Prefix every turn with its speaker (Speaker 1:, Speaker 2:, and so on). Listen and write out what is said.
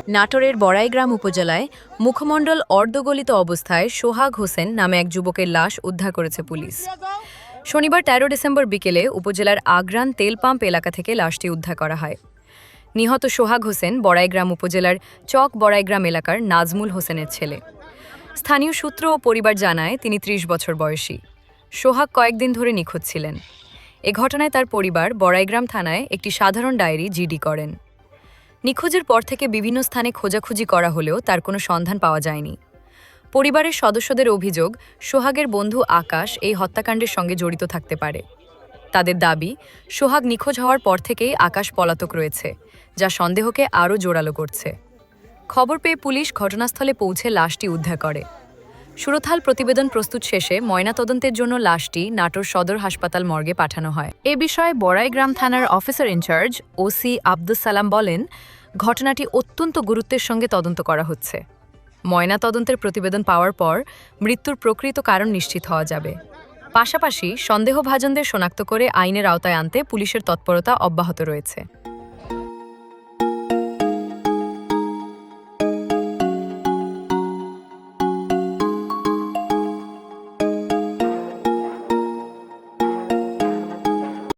Speaker 1: নাটোরের বড়াইগ্রাম উপজেলায় মুখমণ্ডল অর্ধগলিত অবস্থায় সোহাগ হোসেন নামে এক যুবকের লাশ উদ্ধার করেছে পুলিশ। শনিবার ১৩ ডিসেম্বর বিকেলে উপজেলার আগ্রান তেল পাম্প এলাকা থেকে লাশটি উদ্ধার করা হয়। নিহত সোহাগ হোসেন বড়াইগ্রাম উপজেলার চক বড়াইগ্রাম এলাকার নাজমুল হোসেনের ছেলে। স্থানীয় সূত্র ও পরিবার জানায় তিনি ৩০ বছর বয়সী। সোহাগ কয়েকদিন ধরে নিখোঁজ ছিলেন। এ ঘটনায় তার পরিবার বড়াইগ্রাম থানায় একটি সাধারণ ডায়েরি জিডি করেন। নিখোঁজের পর থেকে বিভিন্ন স্থানে খোঁজাখুঁজি করা হলেও তার কোনো সন্ধান পাওয়া যায়নি। পরিবারের সদস্যদের অভিযোগ, সোহাগের বন্ধু আকাশ এই হত্যাকাণ্ডের সঙ্গে জড়িত থাকতে পারে। তাদের দাবি, সোহাগ নিখোঁজ হওয়ার পর থেকেই আকাশ পলাতক রয়েছে, যা সন্দেহকে আরও জোরালো করছে। খবর পেয়ে পুলিশ ঘটনাস্থলে পৌঁছে লাশটি উদ্ধার করে। সুরতহাল প্রতিবেদন প্রস্তুত শেষে ময়নাতদন্তের জন্য লাশটি নাটোর সদর হাসপাতাল মর্গে পাঠানো হয়। এ বিষয়ে বড়াইগ্রাম থানার officer in charge OC Abdus Salam বলেন, ঘটনাটি অত্যন্ত গুরুত্বের সঙ্গে তদন্ত করা হচ্ছে। ময়নাতদন্তের প্রতিবেদন পাওয়ার পর মৃত্যুর প্রকৃত কারণ নিশ্চিত হওয়া যাবে। পাশাপাশি সন্দেহভাজনদের শনাক্ত করে আইনের আওতায় আনতে পুলিশের তৎপরতা অব্যাহত রয়েছে।